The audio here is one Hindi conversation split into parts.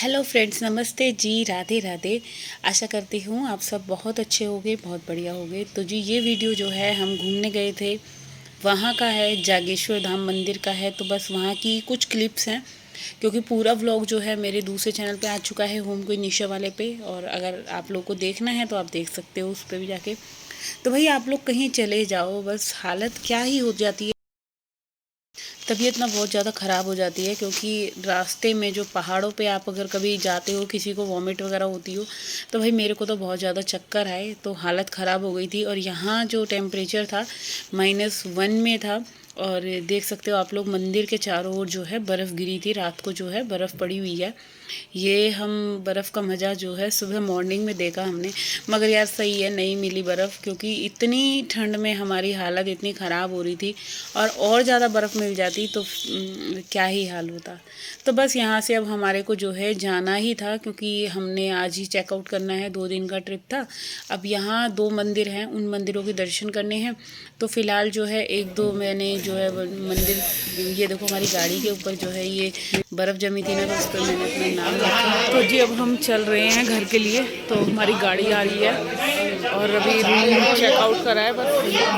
हेलो फ्रेंड्स, नमस्ते जी, राधे राधे। आशा करती हूँ आप सब बहुत अच्छे होंगे, बहुत बढ़िया होंगे। तो जी ये वीडियो जो है हम घूमने गए थे, वहाँ का है, जागेश्वर धाम मंदिर का है। तो बस वहाँ की कुछ क्लिप्स हैं, क्योंकि पूरा व्लॉग जो है मेरे दूसरे चैनल पे आ चुका है, होम कोई निशा वाले पे। और अगर आप लोग को देखना है तो आप देख सकते हो उस पर भी जाके। तो भाई आप लोग कहीं चले जाओ, बस हालत क्या ही हो जाती है, तबीयत ना बहुत ज़्यादा ख़राब हो जाती है। क्योंकि रास्ते में जो पहाड़ों पे आप अगर कभी जाते हो, किसी को वॉमिट वगैरह होती हो, तो भाई मेरे को तो बहुत ज़्यादा चक्कर आए, तो हालत ख़राब हो गई थी। और यहाँ जो टेम्परेचर था -1 में था। और देख सकते हो आप लोग, मंदिर के चारों ओर जो है बर्फ़ गिरी थी, रात को जो है बर्फ़ पड़ी हुई है। ये हम बर्फ़ का मज़ा जो है सुबह मॉर्निंग में देखा हमने। मगर यार सही है, नहीं मिली बर्फ़, क्योंकि इतनी ठंड में हमारी हालत इतनी ख़राब हो रही थी। और ज़्यादा बर्फ़ मिल जाती तो क्या ही हाल होता। तो बस यहाँ से अब हमारे को जो है जाना ही था, क्योंकि हमने आज ही चेकआउट करना है, 2 दिन का ट्रिप था। अब यहाँ 2 मंदिर हैं, उन मंदिरों के दर्शन करने हैं। तो फ़िलहाल जो है 1-2 मैंने जो है मंदिर, ये देखो हमारी गाड़ी के ऊपर जो है ये बर्फ़ जमी थी ना, तो उस पर मैंने अपना नाम लिखा। तो जी अब हम चल रहे हैं घर के लिए। तो हमारी गाड़ी आ रही है और अभी रूम चेकआउट करा है। बस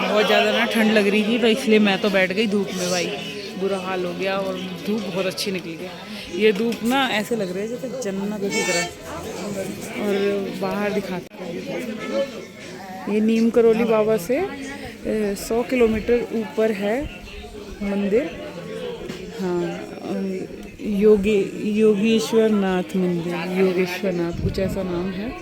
बहुत ज़्यादा ना ठंड लग रही थी, तो इसलिए मैं तो बैठ गई धूप में। भाई बुरा हाल हो गया, और धूप बहुत अच्छी निकल गई। ये धूप ना ऐसे लग रही है जैसे जन्नत की तरह। और बाहर दिखाते हैं, ये नीम करोली बाबा से 100 किलोमीटर ऊपर है मंदिर। हाँ, योगेश्वर नाथ मंदिर, योगेश्वर नाथ कुछ ऐसा नाम है।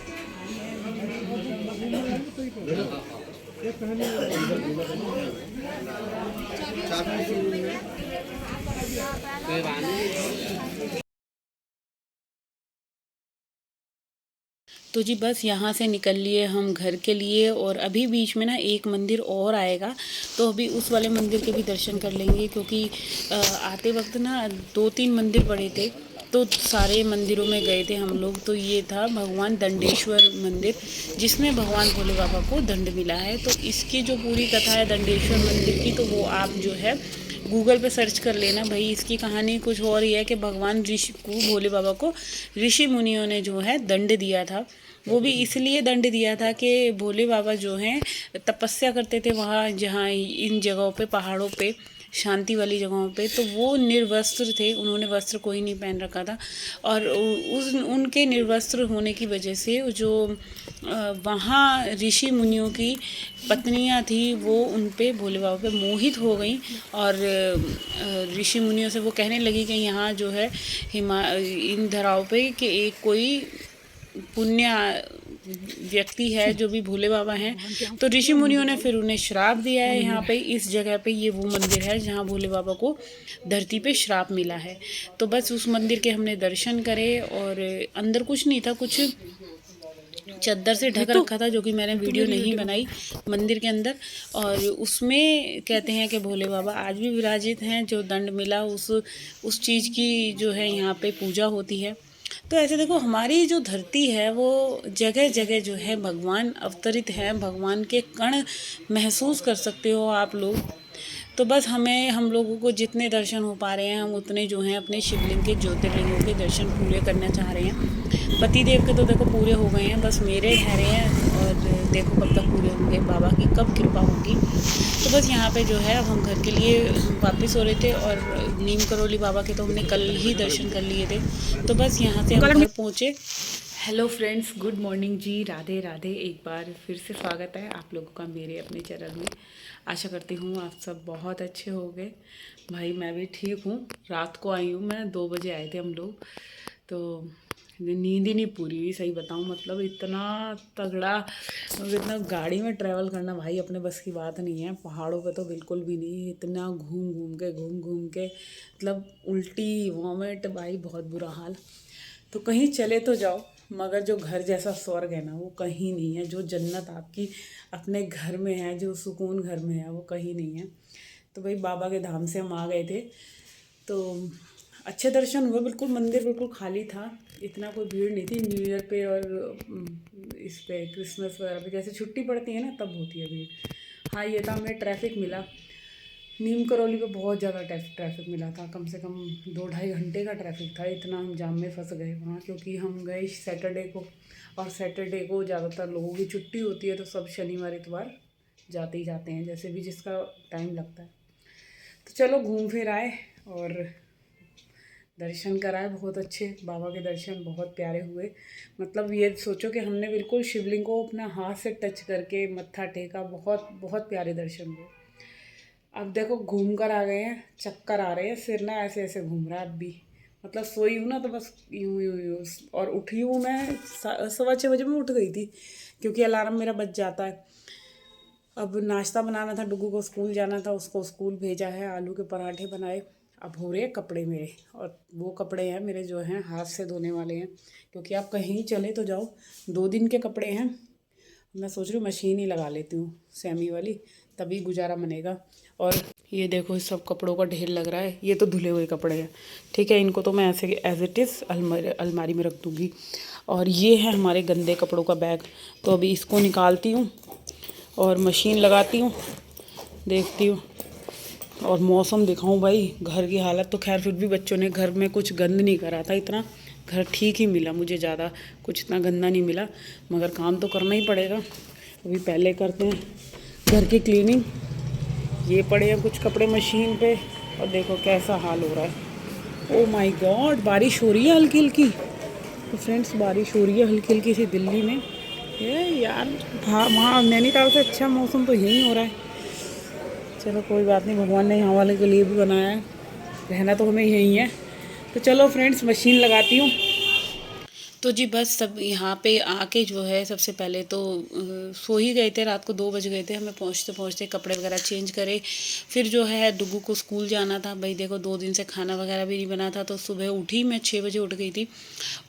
तो जी बस यहाँ से निकल लिए हम घर के लिए, और अभी बीच में ना एक मंदिर और आएगा, तो अभी उस वाले मंदिर के भी दर्शन कर लेंगे। क्योंकि आते वक्त ना 2-3 मंदिर पड़े थे, तो सारे मंदिरों में गए थे हम लोग। तो ये था भगवान दंडेश्वर मंदिर, जिसमें भगवान भोले बाबा को दंड मिला है। तो इसकी जो पूरी कथा है दंडेश्वर मंदिर की, तो वो आप जो है गूगल पे सर्च कर लेना। भाई इसकी कहानी कुछ और ही है कि भगवान ऋषि को, भोले बाबा को ऋषि मुनियों ने जो है दंड दिया था। वो भी इसलिए दंड दिया था कि भोले बाबा जो हैं तपस्या करते थे वहाँ, जहाँ इन जगहों पे, पहाड़ों पे, शांति वाली जगहों पे। तो वो निर्वस्त्र थे, उन्होंने वस्त्र कोई नहीं पहन रखा था। और उस उनके निर्वस्त्र होने की वजह से जो वहाँ ऋषि मुनियों की पत्नियाँ थी, वो उन पे, भोले बाबा पे मोहित हो गई। और ऋषि मुनियों से वो कहने लगी कि यहाँ जो है इन धराओं पे कि एक कोई पुण्य व्यक्ति है जो भी भोले बाबा हैं। तो ऋषि मुनियों ने फिर उन्हें श्राप दिया है। यहाँ पे इस जगह पे ये वो मंदिर है जहाँ भोले बाबा को धरती पे श्राप मिला है। तो बस उस मंदिर के हमने दर्शन करे, और अंदर कुछ नहीं था, कुछ चद्दर से ढक रखा था, जो कि मैंने वीडियो नहीं बनाई मंदिर के अंदर। और उसमें कहते हैं कि भोले बाबा आज भी विराजित हैं। जो दंड मिला उस चीज़ की जो है यहाँ पे पूजा होती है। तो ऐसे देखो, हमारी जो धरती है वो जगह जगह जो है भगवान अवतरित हैं, भगवान के कण महसूस कर सकते हो आप लोग। तो बस हम लोगों को जितने दर्शन हो पा रहे हैं, हम उतने जो हैं अपने शिवलिंग के, ज्योतिर्लिंगों के दर्शन पूरे करना चाह रहे हैं। पति देव के तो देखो पूरे हो गए हैं, बस मेरे रह रहे हैं। और देखो कब तक पूरे होंगे, बाबा की कब कृपा होगी। तो बस यहाँ पे जो है अब हम घर के लिए वापस हो रहे थे। और नीम करोली बाबा के तो हमने कल ही दर्शन कर लिए थे। तो बस यहाँ से हम घर पहुँचे। हेलो फ्रेंड्स, गुड मॉर्निंग जी, राधे राधे। एक बार फिर से स्वागत है आप लोगों का मेरे अपने चैनल में। आशा करती हूँ आप सब बहुत अच्छे होंगे। भाई मैं भी ठीक हूँ। रात को आई हूँ मैं, 2 बजे आए थे हम लोग। तो नींद ही नहीं पूरी हुई, सही बताऊँ। मतलब इतना तगड़ा, इतना गाड़ी में ट्रैवल करना भाई अपने बस की बात नहीं है। पहाड़ों पे तो बिल्कुल भी नहीं। इतना घूम घूम के मतलब उल्टी, वॉमिट, भाई बहुत बुरा हाल। तो कहीं चले तो जाओ, मगर जो घर जैसा स्वर्ग है ना, वो कहीं नहीं है। जो जन्नत आपकी अपने घर में है, जो सुकून घर में है, वो कहीं नहीं है। तो भाई बाबा के धाम से हम आ गए थे, तो अच्छे दर्शन हुए। बिल्कुल मंदिर बिल्कुल खाली था, इतना कोई भीड़ नहीं थी। न्यू ईयर पे और इस पे क्रिसमस वगैरह पे जैसे छुट्टी पड़ती है ना, तब होती है भीड़। हाँ ये था, हमें ट्रैफिक मिला। नीम करौली पे बहुत ज़्यादा ट्रैफिक मिला था, कम से कम 2-2.5 घंटे का ट्रैफिक था। इतना हम जाम में फंस गए वहाँ, क्योंकि हम गए सैटरडे को, और सैटरडे को ज़्यादातर लोगों की छुट्टी होती है, तो सब शनिवार इतवार जाते ही जाते हैं, जैसे भी जिसका टाइम लगता है। तो चलो घूम फिर आए और दर्शन कराए बहुत अच्छे। बाबा के दर्शन बहुत प्यारे हुए। मतलब ये सोचो कि हमने बिल्कुल शिवलिंग को अपना हाथ से टच करके मत्था टेका। बहुत बहुत प्यारे दर्शन हुए। अब देखो घूम कर आ गए हैं, चक्कर आ रहे हैं, सिर ना ऐसे ऐसे घूम रहा है अब भी। मतलब सोई हूँ ना तो बस यूँ यूँ यूँ, और उठी हूँ मैं 6:15 में उठ गई थी, क्योंकि अलार्म मेरा बज जाता है। अब नाश्ता बनाना था, डुगू को स्कूल जाना था, उसको स्कूल भेजा है, आलू के पराठे बनाए। अब हो रहे हैं कपड़े मेरे, और वो कपड़े हैं मेरे जो हैं हाथ से धोने वाले हैं, क्योंकि आप कहीं चले तो जाओ, 2 दिन के कपड़े हैं। मैं सोच रही हूँ मशीन ही लगा लेती हूँ सेमी वाली, तभी गुजारा बनेगा। और ये देखो इस सब कपड़ों का ढेर लग रहा है, ये तो धुले हुए कपड़े हैं। ठीक है, इनको तो मैं ऐसे एज इट इज़ अलमारी में रख दूँगी। और ये है हमारे गंदे कपड़ों का बैग, तो अभी इसको निकालती हूँ और मशीन लगाती हूँ, देखती हूँ। और मौसम दिखाऊं भाई, घर की हालत तो खैर फिर भी बच्चों ने घर में कुछ गंद नहीं करा था इतना, घर ठीक ही मिला मुझे, ज़्यादा कुछ इतना गंदा नहीं मिला, मगर काम तो करना ही पड़ेगा। अभी पहले करते हैं घर की क्लीनिंग। ये पड़े हैं कुछ कपड़े मशीन पे, और देखो कैसा हाल हो रहा है। ओ माय गॉड, बारिश हो रही है हल्की हल्की। तो फ्रेंड्स बारिश हो रही है हल्की हल्की सी दिल्ली में। ये यार हाँ, वहाँ नैनीताल से अच्छा मौसम तो यहीं हो रहा है। चलो कोई बात नहीं, भगवान ने यहाँ वाले के लिए भी बनाया है, रहना तो हमें यहीं है। तो चलो फ्रेंड्स मशीन लगाती हूँ। तो जी बस सब यहाँ पे आके जो है सबसे पहले तो सो ही गए थे, रात को 2 बज गए थे हमें पहुँचते पहुँचते, कपड़े वगैरह चेंज करे। फिर जो है डुगू को स्कूल जाना था भाई, देखो 2 दिन से खाना वगैरह भी नहीं बना था, तो सुबह उठी मैं 6 बजे उठ गई थी।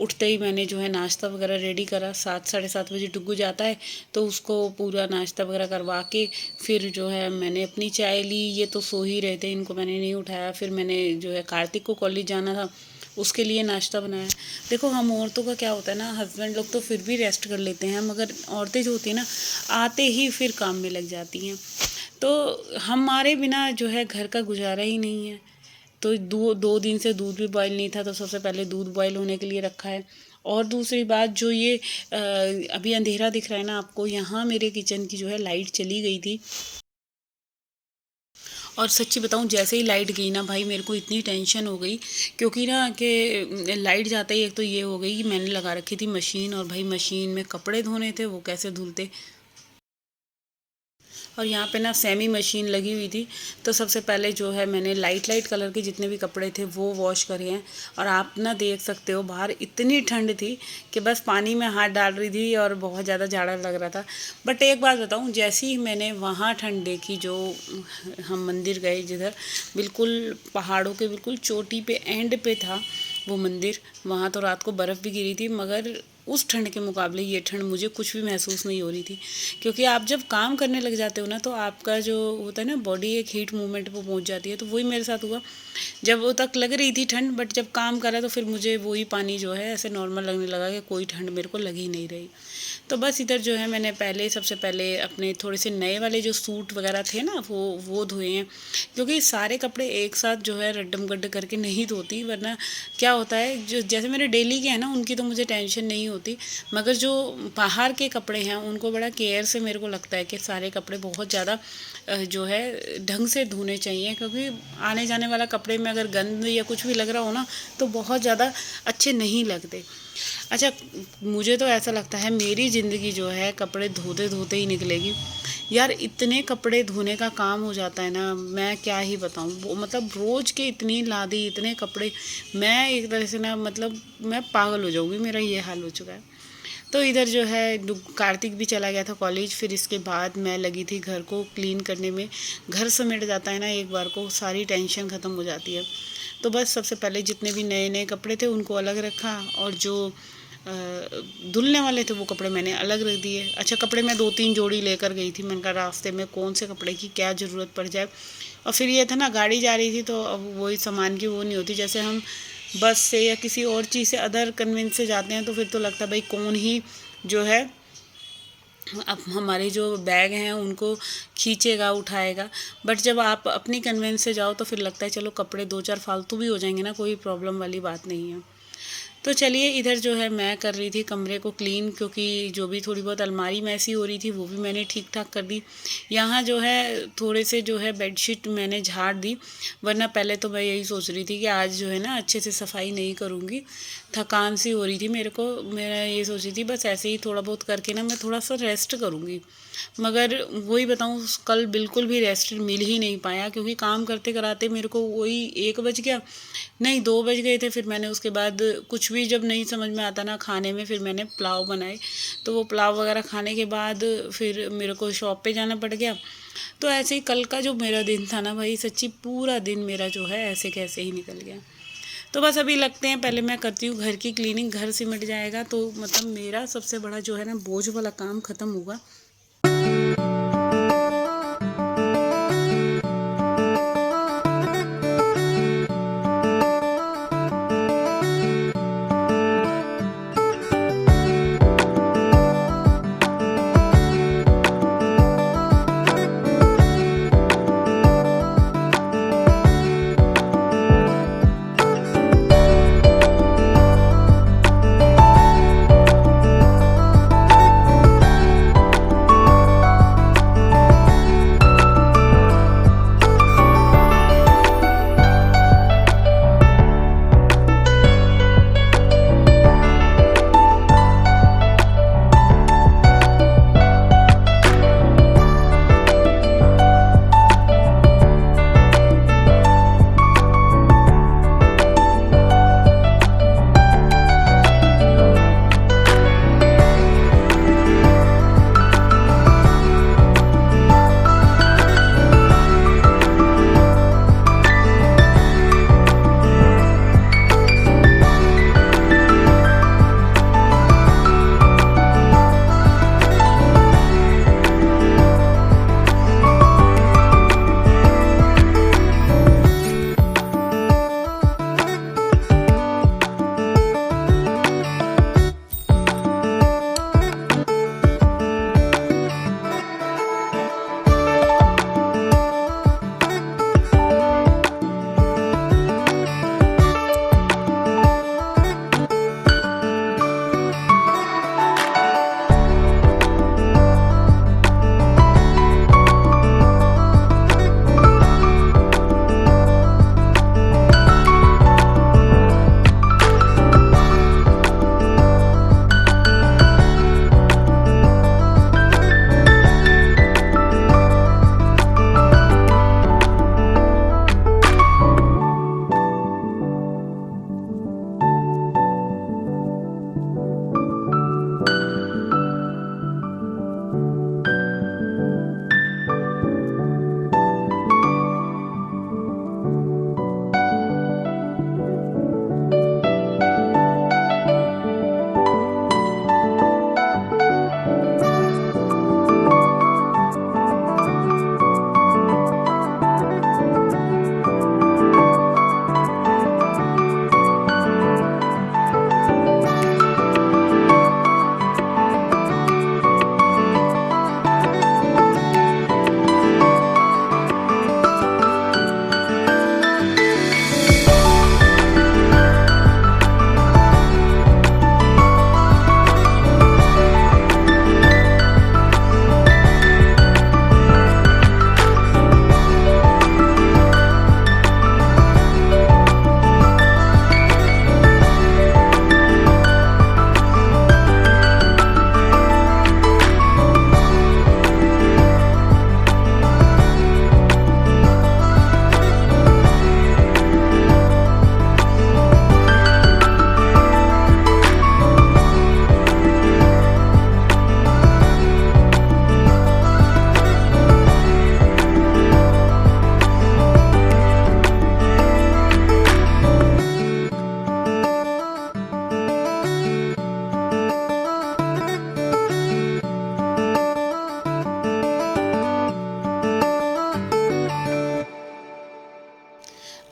उठते ही मैंने जो है नाश्ता वगैरह रेडी करा। 7 साढ़े 7 बजे डुगू जाता है, तो उसको पूरा नाश्ता वगैरह करवा के फिर जो है मैंने अपनी चाय ली। ये तो सो ही रहे थे, इनको मैंने नहीं उठाया। फिर मैंने जो है कार्तिक को कॉलेज जाना था, उसके लिए नाश्ता बनाया। देखो हम औरतों का क्या होता है ना, हस्बैंड लोग तो फिर भी रेस्ट कर लेते हैं, मगर औरतें जो होती हैं ना, आते ही फिर काम में लग जाती हैं। तो हमारे बिना जो है घर का गुजारा ही नहीं है। तो 2 दिन से दूध भी बॉयल नहीं था, तो सबसे पहले दूध बॉयल होने के लिए रखा है। और दूसरी बात जो ये अभी अंधेरा दिख रहा है ना आपको, यहाँ मेरे किचन की जो है लाइट चली गई थी। और सच्ची बताऊँ, जैसे ही लाइट गई ना भाई, मेरे को इतनी टेंशन हो गई, क्योंकि ना कि लाइट जाते ही एक तो ये हो गई कि मैंने लगा रखी थी मशीन, और भाई मशीन में कपड़े धोने थे, वो कैसे धुलते। और यहाँ पे ना सेमी मशीन लगी हुई थी, तो सबसे पहले जो है मैंने लाइट लाइट कलर के जितने भी कपड़े थे वो वॉश करे हैं। और आप ना देख सकते हो बाहर इतनी ठंड थी कि बस पानी में हाथ डाल रही थी, और बहुत ज़्यादा जाड़ा लग रहा था। बट एक बात बताऊँ, जैसे ही मैंने वहाँ ठंड देखी, जो हम मंदिर गए जिधर बिल्कुल पहाड़ों के बिल्कुल चोटी पे एंड पे था वो मंदिर, वहाँ तो रात को बर्फ़ भी गिरी थी, मगर उस ठंड के मुकाबले ये ठंड मुझे कुछ भी महसूस नहीं हो रही थी। क्योंकि आप जब काम करने लग जाते हो ना, तो आपका जो होता है ना बॉडी एक हीट मूवमेंट पे पहुंच जाती है। तो वही मेरे साथ हुआ, जब वो तक लग रही थी ठंड, बट जब काम करा तो फिर मुझे वही पानी जो है ऐसे नॉर्मल लगने लगा, कि कोई ठंड मेरे को लग ही नहीं रही। तो बस इधर जो है मैंने सबसे पहले अपने थोड़े से नए वाले जो सूट वगैरह थे ना, वो धोए हैं। क्योंकि सारे कपड़े एक साथ जो है रड्डम गड्ड करके नहीं धोती, वरना क्या होता है, जो जैसे मेरे डेली के हैं ना, उनकी तो मुझे टेंशन नहीं होती, मगर जो बाहर के कपड़े हैं उनको बड़ा केयर से मेरे को लगता है कि सारे कपड़े बहुत ज़्यादा जो है ढंग से धोने चाहिए। क्योंकि आने जाने वाला कपड़े में अगर गंद या कुछ भी लग रहा हो ना, तो बहुत ज़्यादा अच्छे नहीं लगते। अच्छा, मुझे तो ऐसा लगता है मेरी ज़िंदगी जो है कपड़े धोते धोते ही निकलेगी यार। इतने कपड़े धोने का काम हो जाता है ना, मैं क्या ही बताऊँ। वो मतलब रोज़ के इतनी लादी, इतने कपड़े, मैं एक तरह से ना मतलब मैं पागल हो जाऊँगी, मेरा ये हाल हो चुका है। तो इधर जो है कार्तिक भी चला गया था कॉलेज, फिर इसके बाद मैं लगी थी घर को क्लीन करने में। घर समेट जाता है ना एक बार को, सारी टेंशन ख़त्म हो जाती है। तो बस सबसे पहले जितने भी नए नए कपड़े थे उनको अलग रखा, और जो धुलने वाले थे वो कपड़े मैंने अलग रख दिए। अच्छा, कपड़े मैं 2-3 जोड़ी लेकर गई थी, मैंने कहा रास्ते में कौन से कपड़े की क्या ज़रूरत पड़ जाए। और फिर ये था ना, गाड़ी जा रही थी, तो अब वही सामान की वो नहीं होती, जैसे हम बस से या किसी और चीज़ से अदर कन्वेंस से जाते हैं, तो फिर तो लगता है भाई कौन ही जो है अब हमारे जो बैग हैं उनको खींचेगा, उठाएगा। बट जब आप अपनी कन्वेंस से जाओ तो फिर लगता है चलो कपड़े 2-4 फालतू भी हो जाएंगे ना, कोई प्रॉब्लम वाली बात नहीं है। तो चलिए, इधर जो है मैं कर रही थी कमरे को क्लीन, क्योंकि जो भी थोड़ी बहुत अलमारी मैसी हो रही थी वो भी मैंने ठीक ठाक कर दी। यहाँ जो है थोड़े से जो है बेडशीट मैंने झाड़ दी, वरना पहले तो मैं यही सोच रही थी कि आज जो है ना अच्छे से सफाई नहीं करूँगी, थकान सी हो रही थी मेरे को। मैं ये सोच रही थी बस ऐसे ही थोड़ा बहुत करके ना मैं थोड़ा सा रेस्ट करूँगी। मगर वही बताऊँ, कल बिल्कुल भी रेस्ट मिल ही नहीं पाया, क्योंकि काम करते कराते मेरे को वही 1 बज गया, नहीं 2 बज गए थे। फिर मैंने उसके बाद कुछ भी जब नहीं समझ में आता ना खाने में, फिर मैंने पुलाव बनाए। तो वो पुलाव वगैरह खाने के बाद फिर मेरे को शॉप पे जाना पड़ गया। तो ऐसे ही कल का जो मेरा दिन था ना भाई, सच्ची पूरा दिन मेरा जो है ऐसे कैसे ही निकल गया। तो बस अभी लगते हैं, पहले मैं करती हूँ घर की क्लीनिंग, घर सिमट जाएगा तो मतलब मेरा सबसे बड़ा जो है ना बोझ वाला काम ख़त्म होगा।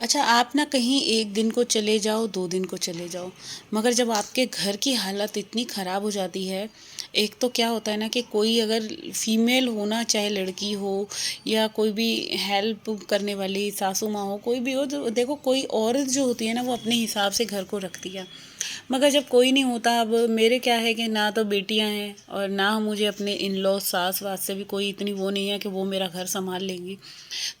अच्छा, आप ना कहीं 1 दिन को चले जाओ, 2 दिन को चले जाओ, मगर जब आपके घर की हालत इतनी ख़राब हो जाती है, एक तो क्या होता है ना कि कोई अगर फीमेल होना, चाहे लड़की हो या कोई भी हेल्प करने वाली सासू माँ हो, कोई भी हो, तो देखो कोई औरत जो होती है ना वो अपने हिसाब से घर को रखती है। मगर जब कोई नहीं होता, अब मेरे क्या है कि ना तो बेटियां हैं और ना मुझे अपने इन लॉ सास वास से भी कोई इतनी वो नहीं है कि वो मेरा घर संभाल लेंगी।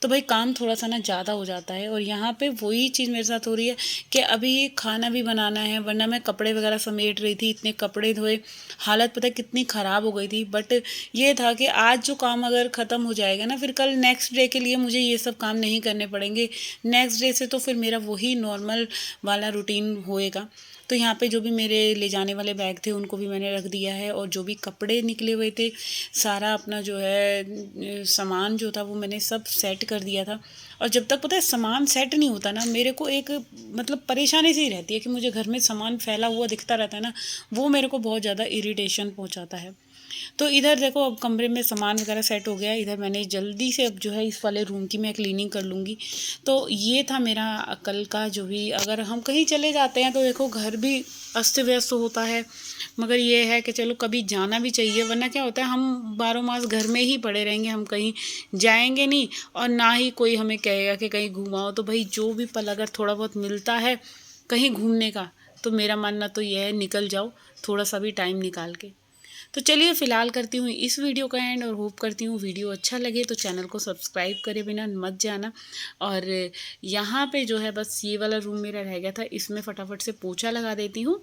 तो भाई काम थोड़ा सा ना ज़्यादा हो जाता है, और यहाँ पे वही चीज़ मेरे साथ हो रही है कि अभी खाना भी बनाना है, वरना मैं कपड़े वगैरह समेट रही थी, इतने कपड़े धोए, हालत पता है कितनी ख़राब हो गई थी। बट ये था कि आज जो काम अगर ख़त्म हो जाएगा ना, फिर कल नेक्स्ट डे के लिए मुझे ये सब काम नहीं करने पड़ेंगे। नेक्स्ट डे से तो फिर मेरा वही नॉर्मल वाला रूटीन होएगा। तो यहाँ पे जो भी मेरे ले जाने वाले बैग थे उनको भी मैंने रख दिया है, और जो भी कपड़े निकले हुए थे सारा अपना जो है सामान जो था वो मैंने सब सेट कर दिया था। और जब तक पता है सामान सेट नहीं होता ना, मेरे को एक मतलब परेशानी सी रहती है कि मुझे घर में सामान फैला हुआ दिखता रहता है ना, वो मेरे को बहुत ज़्यादा इरिटेशन पहुँचाता है। तो इधर देखो अब कमरे में सामान वगैरह सेट हो गया, इधर मैंने जल्दी से अब जो है इस वाले रूम की मैं क्लीनिंग कर लूँगी। तो ये था मेरा कल का जो भी, अगर हम कहीं चले जाते हैं तो देखो घर भी अस्त व्यस्त होता है, मगर ये है कि चलो कभी जाना भी चाहिए, वरना क्या होता है हम 12 मास घर में ही पड़े रहेंगे, हम कहीं जाएंगे नहीं, और ना ही कोई हमें कहेगा कि कहीं घुमाओ। तो भाई जो भी पल अगर थोड़ा बहुत मिलता है कहीं घूमने का, तो मेरा मानना तो यह है निकल जाओ थोड़ा सा भी टाइम निकाल के। तो चलिए फ़िलहाल करती हूँ इस वीडियो का एंड, और होप करती हूँ वीडियो अच्छा लगे तो चैनल को सब्सक्राइब करे बिना मत जाना। और यहाँ पे जो है बस ये वाला रूम मेरा रह गया था, इसमें फटाफट से पोछा लगा देती हूँ।